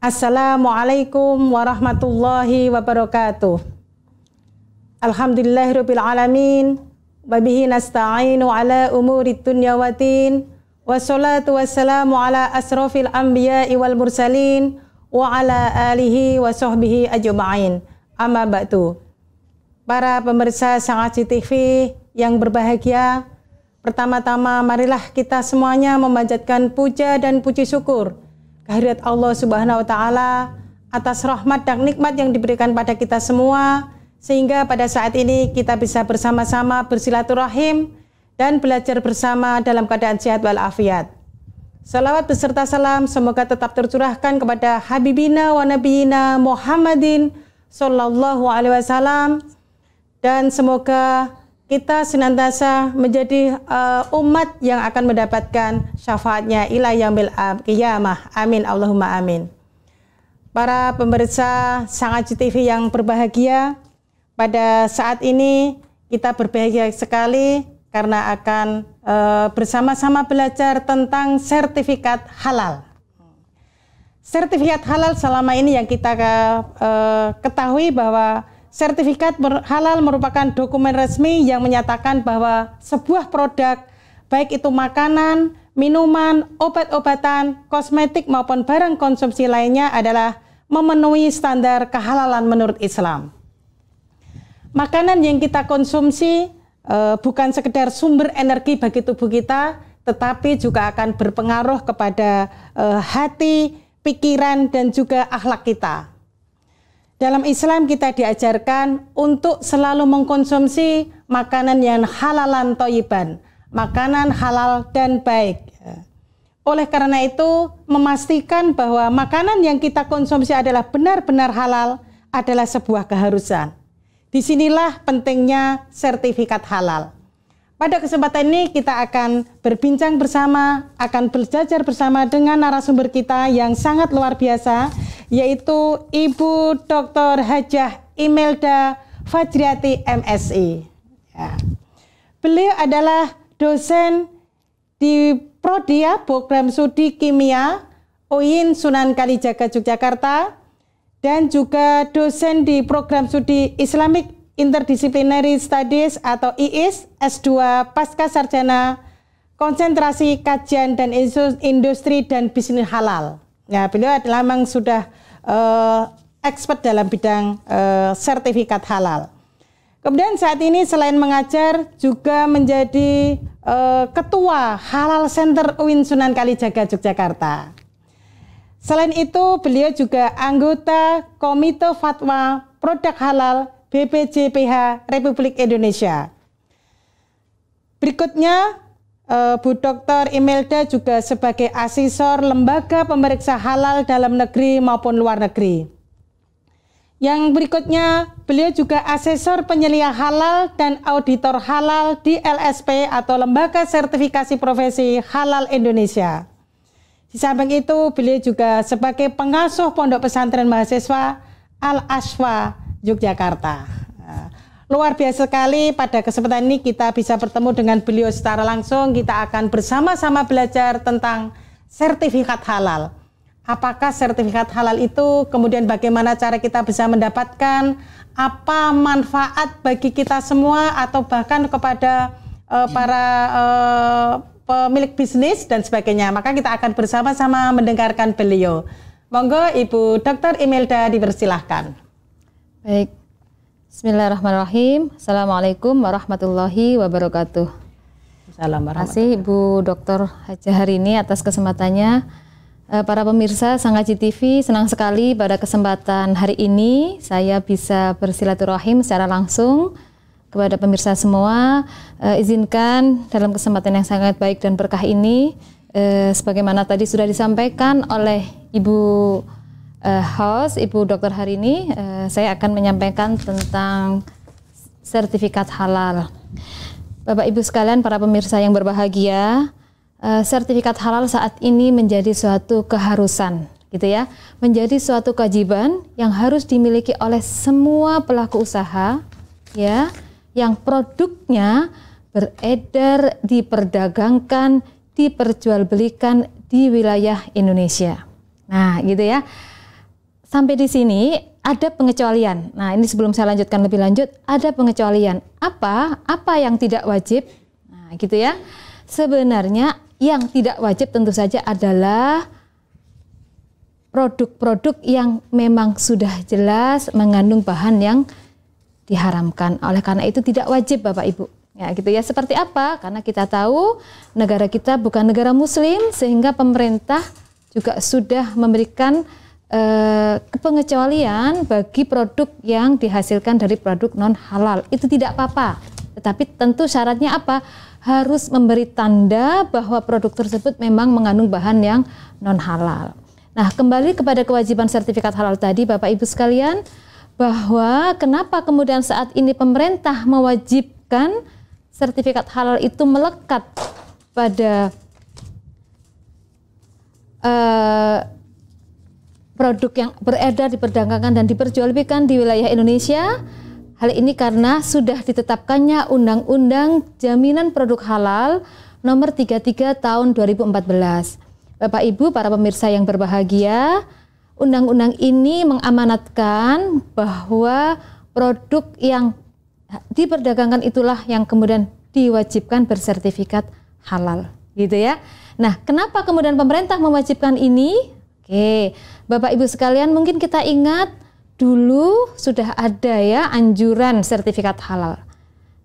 Assalamualaikum warahmatullahi wabarakatuh. Alhamdulillahirabbil alamin wa bihi nasta'inu ala umurid dunya waddin wassalatu wassalamu ala asrofil anbiya'i wal mursalin wa ala alihi wa sahbihi ajma'in. Amma ba'du. Para pemirsa Sangaji TV yang berbahagia, pertama-tama marilah kita semuanya memanjatkan puja dan puji syukur kehadirat Allah Subhanahu wa taala atas rahmat dan nikmat yang diberikan pada kita semua, sehingga pada saat ini kita bisa bersama-sama bersilaturahim dan belajar bersama dalam keadaan sehat walafiat. Salawat beserta salam semoga tetap tercurahkan kepada Habibina wa Nabiyina Muhammadin Sallallahu Alaihi Wasallam, dan semoga kita senantiasa menjadi umat yang akan mendapatkan syafaatnya ila yaumil qiyamah. Amin Allahumma amin. Para pemirsa Sangaji TV yang berbahagia, pada saat ini kita berbahagia sekali karena akan bersama-sama belajar tentang sertifikat halal. Sertifikat halal selama ini yang kita ketahui bahwa sertifikat halal merupakan dokumen resmi yang menyatakan bahwa sebuah produk, baik itu makanan, minuman, obat-obatan, kosmetik maupun barang konsumsi lainnya adalah memenuhi standar kehalalan menurut Islam. Makanan yang kita konsumsi bukan sekedar sumber energi bagi tubuh kita, tetapi juga akan berpengaruh kepada hati, pikiran, dan juga akhlak kita. Dalam Islam kita diajarkan untuk selalu mengkonsumsi makanan yang halalan thayyiban, makanan halal dan baik. Oleh karena itu, memastikan bahwa makanan yang kita konsumsi adalah benar-benar halal adalah sebuah keharusan. Disinilah pentingnya sertifikat halal. Pada kesempatan ini kita akan berbincang bersama, akan belajar bersama dengan narasumber kita yang sangat luar biasa, yaitu Ibu Dr. Hajah Imelda Fajriati MSI. Ya. Beliau adalah dosen di Prodia Program Studi Kimia UIN Sunan Kalijaga Yogyakarta, dan juga dosen di Program Studi Islamic Interdisciplinary Studies atau IIS S2 Pasca Sarjana Konsentrasi Kajian dan Industri dan Bisnis Halal. Ya, beliau adalah memang sudah expert dalam bidang sertifikat halal. Kemudian saat ini selain mengajar juga menjadi Ketua Halal Center UIN Sunan Kalijaga Yogyakarta. Selain itu, beliau juga anggota Komite Fatwa Produk Halal BPJPH Republik Indonesia. Berikutnya, Bu Dr. Imelda juga sebagai asesor lembaga pemeriksa halal dalam negeri maupun luar negeri. Yang berikutnya, beliau juga asesor penyelia halal dan auditor halal di LSP atau Lembaga Sertifikasi Profesi Halal Indonesia. Di samping itu, beliau juga sebagai pengasuh Pondok Pesantren Mahasiswa Al-Asfa Yogyakarta. Luar biasa sekali, pada kesempatan ini kita bisa bertemu dengan beliau secara langsung. Kita akan bersama-sama belajar tentang sertifikat halal. Apakah sertifikat halal itu, kemudian bagaimana cara kita bisa mendapatkan, apa manfaat bagi kita semua atau bahkan kepada para pemilik bisnis dan sebagainya. Maka kita akan bersama-sama mendengarkan beliau. Monggo Ibu Dr. Imelda dipersilahkan. Baik. Bismillahirrahmanirrahim. Assalamualaikum warahmatullahi wabarakatuh. Terima kasih Ibu Dr. Hajah hari ini atas kesempatannya. Para pemirsa Sangaji TV, senang sekali pada kesempatan hari ini saya bisa bersilaturahim secara langsung kepada pemirsa semua. Izinkan dalam kesempatan yang sangat baik dan berkah ini, sebagaimana tadi sudah disampaikan oleh Ibu host, Ibu Dr. hari ini, saya akan menyampaikan tentang sertifikat halal. Bapak Ibu sekalian, para pemirsa yang berbahagia, sertifikat halal saat ini menjadi suatu keharusan, gitu ya, menjadi suatu kewajiban yang harus dimiliki oleh semua pelaku usaha, ya, yang produknya beredar, diperdagangkan, diperjualbelikan di wilayah Indonesia. Nah, gitu ya. sampai di sini ada pengecualian. Nah, ini sebelum saya lanjutkan lebih lanjut, ada pengecualian. Apa yang tidak wajib? Nah, gitu ya. Sebenarnya yang tidak wajib tentu saja adalah produk-produk yang memang sudah jelas mengandung bahan yang diharamkan. Oleh karena itu tidak wajib Bapak Ibu. Ya gitu ya. Seperti apa? Karena kita tahu negara kita bukan negara muslim, sehingga pemerintah juga sudah memberikan pengecualian bagi produk yang dihasilkan dari produk non halal. Itu tidak apa-apa. Tetapi tentu syaratnya apa? Harus memberi tanda bahwa produk tersebut memang mengandung bahan yang non halal. Nah, kembali kepada kewajiban sertifikat halal tadi Bapak Ibu sekalian, bahwa kenapa kemudian saat ini pemerintah mewajibkan sertifikat halal itu melekat pada produk yang beredar, diperdagangkan dan diperjualbelikan di wilayah Indonesia. Hal ini karena sudah ditetapkannya Undang-Undang Jaminan Produk Halal Nomor 33 Tahun 2014. Bapak Ibu, para pemirsa yang berbahagia, undang-undang ini mengamanatkan bahwa produk yang diperdagangkan itulah yang kemudian diwajibkan bersertifikat halal, gitu ya. Nah, kenapa kemudian pemerintah mewajibkan ini? Oke, Bapak Ibu sekalian, mungkin kita ingat dulu sudah ada ya anjuran sertifikat halal.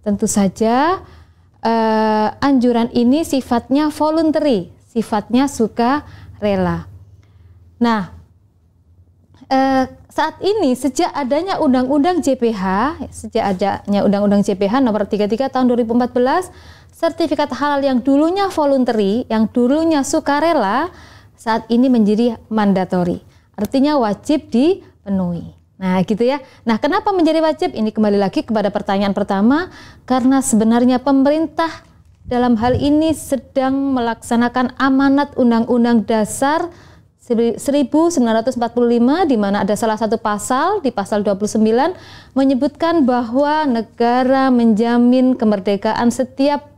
Tentu saja anjuran ini sifatnya voluntary, sifatnya sukarela. Nah, saat ini sejak adanya Undang-Undang JPH, Undang-Undang JPH nomor 33 tahun 2014, sertifikat halal yang dulunya voluntary, yang dulunya sukarela, saat ini menjadi mandatory. Artinya wajib dipenuhi. Nah, gitu ya. Nah, kenapa menjadi wajib? Ini kembali lagi kepada pertanyaan pertama, karena sebenarnya pemerintah dalam hal ini sedang melaksanakan amanat Undang-Undang Dasar 1945, di mana ada salah satu pasal, di pasal 29, menyebutkan bahwa negara menjamin kemerdekaan setiap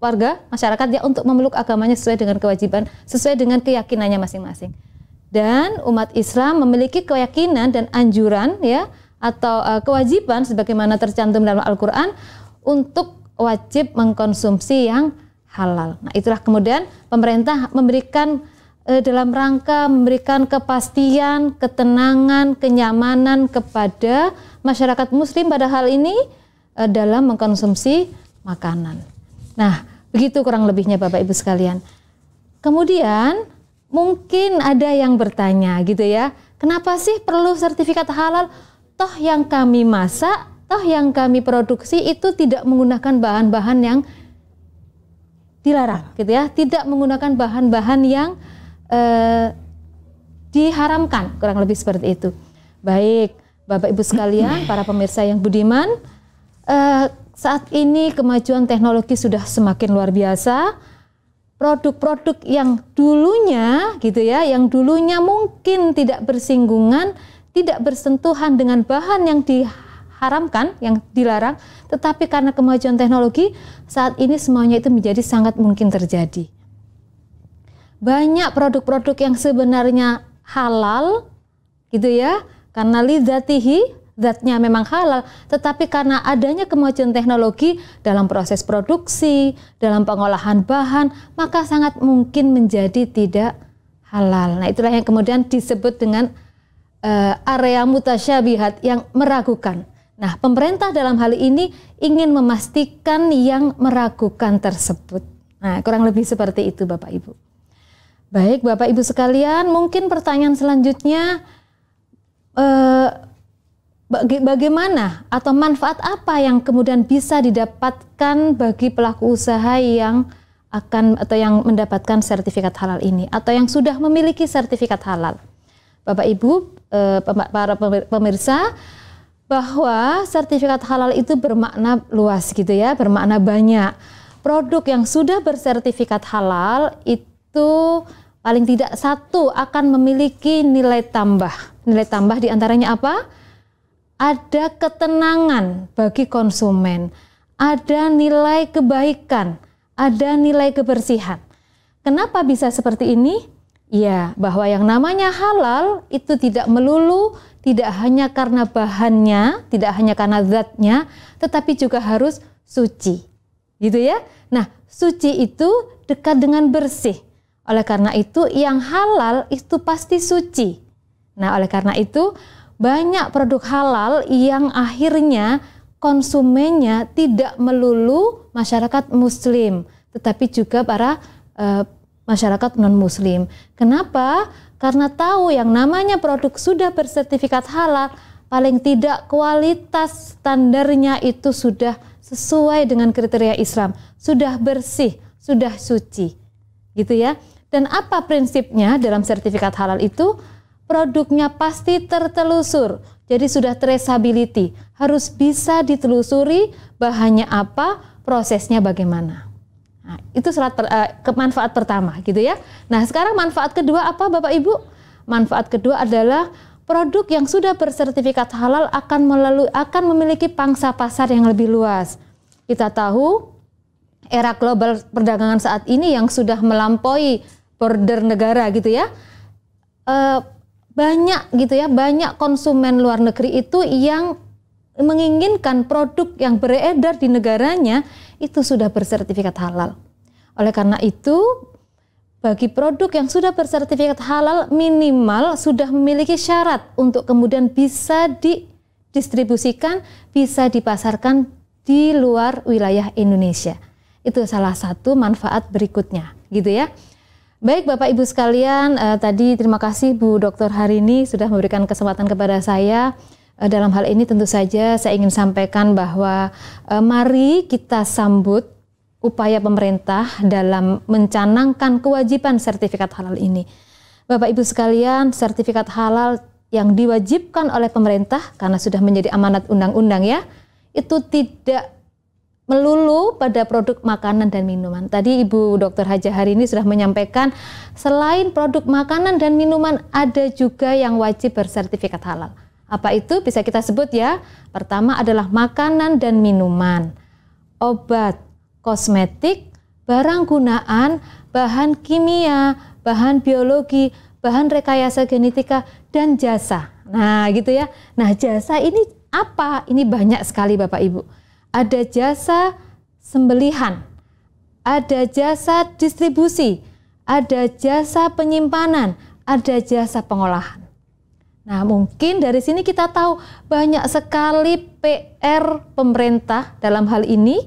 warga masyarakat ya untuk memeluk agamanya sesuai dengan kewajiban, sesuai dengan keyakinannya masing-masing. Dan umat Islam memiliki keyakinan dan anjuran ya atau kewajiban sebagaimana tercantum dalam Al-Qur'an untuk wajib mengkonsumsi yang halal. Nah, itulah kemudian pemerintah memberikan dalam rangka memberikan kepastian, ketenangan, kenyamanan kepada masyarakat muslim pada hal ini dalam mengkonsumsi makanan. Nah, begitu kurang lebihnya Bapak Ibu sekalian. Kemudian mungkin ada yang bertanya gitu ya, kenapa sih perlu sertifikat halal? Toh yang kami masak, toh yang kami produksi itu tidak menggunakan bahan-bahan yang dilarang gitu ya, tidak menggunakan bahan-bahan yang diharamkan, kurang lebih seperti itu. Baik, Bapak Ibu sekalian, para pemirsa yang budiman, saat ini kemajuan teknologi sudah semakin luar biasa. Produk-produk yang dulunya gitu ya, yang dulunya mungkin tidak bersinggungan, tidak bersentuhan dengan bahan yang diharamkan, yang dilarang, tetapi karena kemajuan teknologi saat ini semuanya itu menjadi sangat mungkin terjadi. Banyak produk-produk yang sebenarnya halal gitu ya, karena lidzatihi, zatnya memang halal, tetapi karena adanya kemajuan teknologi dalam proses produksi, dalam pengolahan bahan, maka sangat mungkin menjadi tidak halal. Nah, itulah yang kemudian disebut dengan area mutasyabihat, yang meragukan. Nah, pemerintah dalam hal ini ingin memastikan yang meragukan tersebut. Nah, kurang lebih seperti itu Bapak Ibu. Baik Bapak Ibu sekalian, mungkin pertanyaan selanjutnya, bagaimana atau manfaat apa yang kemudian bisa didapatkan bagi pelaku usaha yang akan atau yang mendapatkan sertifikat halal ini atau yang sudah memiliki sertifikat halal? Bapak Ibu, para pemirsa, bahwa sertifikat halal itu bermakna luas gitu ya, bermakna banyak. Produk yang sudah bersertifikat halal itu paling tidak satu akan memiliki nilai tambah. Nilai tambah diantaranya apa? Ada ketenangan bagi konsumen, ada nilai kebaikan, ada nilai kebersihan. Kenapa bisa seperti ini? Iya, bahwa yang namanya halal itu tidak melulu, tidak hanya karena bahannya, tidak hanya karena zatnya, tetapi juga harus suci. Gitu ya. Nah, suci itu dekat dengan bersih. Oleh karena itu, yang halal itu pasti suci. Nah, oleh karena itu, banyak produk halal yang akhirnya konsumennya tidak melulu masyarakat muslim, tetapi juga para masyarakat non-muslim. Kenapa? Karena tahu yang namanya produk sudah bersertifikat halal, paling tidak kualitas standarnya itu sudah sesuai dengan kriteria Islam, sudah bersih, sudah suci. Gitu ya. Dan apa prinsipnya dalam sertifikat halal itu? Produknya pasti tertelusur. Jadi sudah traceability, harus bisa ditelusuri bahannya apa, prosesnya bagaimana. Nah, itu manfaat pertama gitu ya. Nah, sekarang manfaat kedua apa Bapak Ibu? Manfaat kedua adalah produk yang sudah bersertifikat halal akan memiliki pangsa pasar yang lebih luas. Kita tahu era global perdagangan saat ini yang sudah melampaui border negara gitu ya. Banyak konsumen luar negeri itu yang menginginkan produk yang beredar di negaranya itu sudah bersertifikat halal. Oleh karena itu, bagi produk yang sudah bersertifikat halal minimal sudah memiliki syarat untuk kemudian bisa didistribusikan, bisa dipasarkan di luar wilayah Indonesia. Itu salah satu manfaat berikutnya, gitu ya. Baik Bapak Ibu sekalian, tadi terima kasih Bu Dr. Harini sudah memberikan kesempatan kepada saya. Dalam hal ini tentu saja saya ingin sampaikan bahwa mari kita sambut upaya pemerintah dalam mencanangkan kewajiban sertifikat halal ini. Bapak Ibu sekalian, sertifikat halal yang diwajibkan oleh pemerintah karena sudah menjadi amanat undang-undang ya, itu tidak melulu pada produk makanan dan minuman. Tadi Ibu Dr. Hajah Harini sudah menyampaikan selain produk makanan dan minuman ada juga yang wajib bersertifikat halal. Apa itu? Bisa kita sebut ya. Pertama adalah makanan dan minuman, obat, kosmetik, barang gunaan, bahan kimia, bahan biologi, bahan rekayasa genetika, dan jasa. Nah gitu ya. Nah jasa ini apa? Ini banyak sekali Bapak Ibu. Ada jasa sembelihan, ada jasa distribusi, ada jasa penyimpanan, ada jasa pengolahan. Nah, mungkin dari sini kita tahu banyak sekali PR pemerintah dalam hal ini.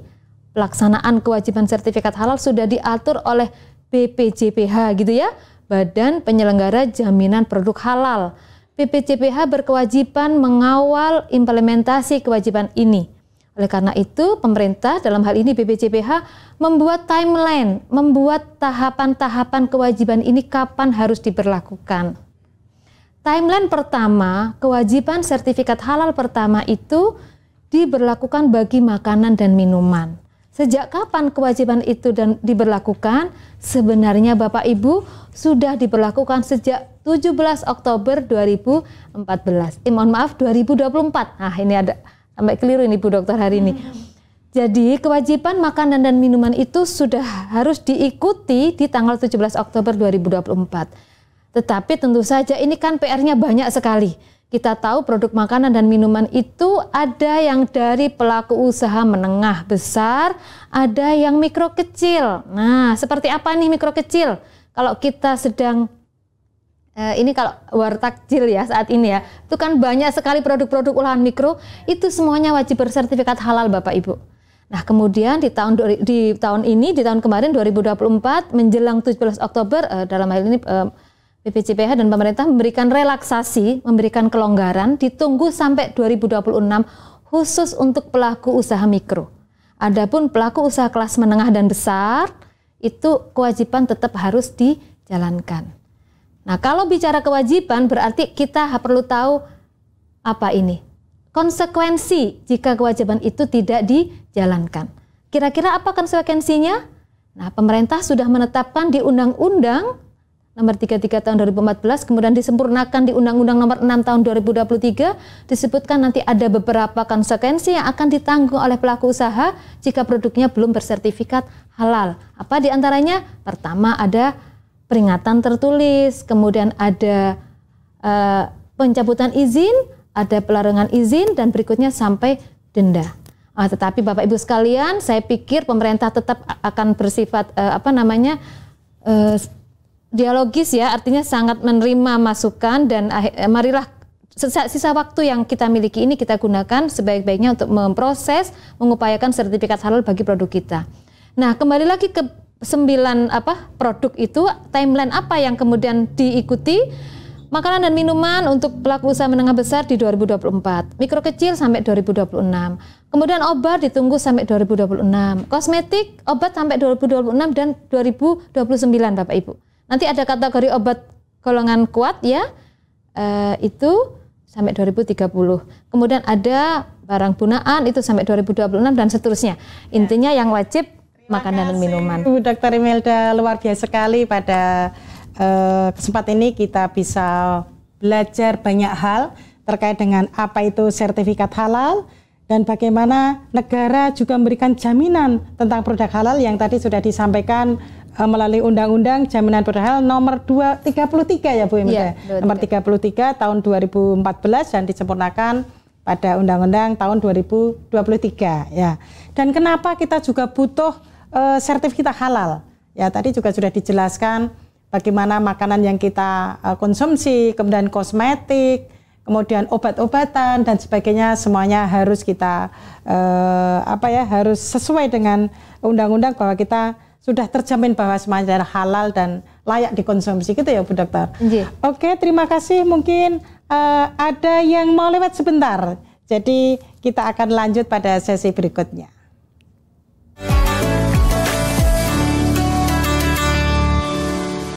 Pelaksanaan kewajiban sertifikat halal sudah diatur oleh BPJPH gitu ya, Badan Penyelenggara Jaminan Produk Halal. BPJPH berkewajiban mengawal implementasi kewajiban ini. Oleh karena itu, pemerintah dalam hal ini BPJPH membuat timeline, membuat tahapan-tahapan kewajiban ini kapan harus diberlakukan. Timeline pertama, kewajiban sertifikat halal pertama itu diberlakukan bagi makanan dan minuman. Sejak kapan kewajiban itu diberlakukan? Sebenarnya Bapak Ibu sudah diberlakukan sejak 17 Oktober 2014. Mohon maaf 2024. Nah, ini ada sampai keliru ini Bu Dokter hari ini. Jadi kewajiban makanan dan minuman itu sudah harus diikuti di tanggal 17 Oktober 2024. Tetapi tentu saja ini kan PR-nya banyak sekali. Kita tahu produk makanan dan minuman itu ada yang dari pelaku usaha menengah besar, ada yang mikro kecil. Nah, seperti apa nih mikro kecil? Kalau kita sedang ini kalau wartakjil ya saat ini ya, itu kan banyak sekali produk-produk olahan mikro, itu semuanya wajib bersertifikat halal Bapak Ibu. Nah, kemudian di tahun kemarin 2024 menjelang 17 Oktober dalam hal ini BPJPH dan pemerintah memberikan relaksasi, memberikan kelonggaran, ditunggu sampai 2026 khusus untuk pelaku usaha mikro. Adapun pelaku usaha kelas menengah dan besar, itu kewajiban tetap harus dijalankan. Nah, kalau bicara kewajiban berarti kita perlu tahu apa ini? Konsekuensi jika kewajiban itu tidak dijalankan. Kira-kira apa konsekuensinya? Nah, pemerintah sudah menetapkan di Undang-Undang Nomor 33 tahun 2014, kemudian disempurnakan di Undang-Undang Nomor 6 tahun 2023, disebutkan nanti ada beberapa konsekuensi yang akan ditanggung oleh pelaku usaha jika produknya belum bersertifikat halal. Apa diantaranya? Pertama ada peringatan tertulis, kemudian ada pencabutan izin, ada pelarangan izin, dan berikutnya sampai denda. Tetapi Bapak Ibu sekalian, saya pikir pemerintah tetap akan bersifat dialogis ya, artinya sangat menerima masukan, dan marilah sisa waktu yang kita miliki ini kita gunakan sebaik-baiknya untuk memproses, mengupayakan sertifikat halal bagi produk kita. Nah, kembali lagi ke 9 produk itu, timeline apa yang kemudian diikuti? Makanan dan minuman untuk pelaku usaha menengah besar di 2024, mikro kecil sampai 2026. Kemudian obat ditunggu sampai 2026, kosmetik, obat sampai 2026 dan 2029 Bapak Ibu. Nanti ada kategori obat golongan kuat ya, itu sampai 2030. Kemudian ada barang bunaan itu sampai 2026 dan seterusnya. Intinya yang wajib makanan dan minuman. Bu Dr. Imelda, luar biasa sekali pada kesempatan ini kita bisa belajar banyak hal terkait dengan apa itu sertifikat halal dan bagaimana negara juga memberikan jaminan tentang produk halal yang tadi sudah disampaikan melalui Undang-Undang Jaminan Produk Halal nomor 33 ya Bu Imelda, nomor 33 tahun 2014 dan disempurnakan pada Undang-Undang tahun 2023 ya. Dan kenapa kita juga butuh sertifikat halal? Ya tadi juga sudah dijelaskan bagaimana makanan yang kita konsumsi, kemudian kosmetik, kemudian obat-obatan dan sebagainya, semuanya harus kita harus sesuai dengan undang-undang bahwa kita sudah terjamin bahwa semuanya adalah halal dan layak dikonsumsi gitu ya Bu Dokter. Oke, terima kasih. Mungkin ada yang mau lewat sebentar, jadi kita akan lanjut pada sesi berikutnya.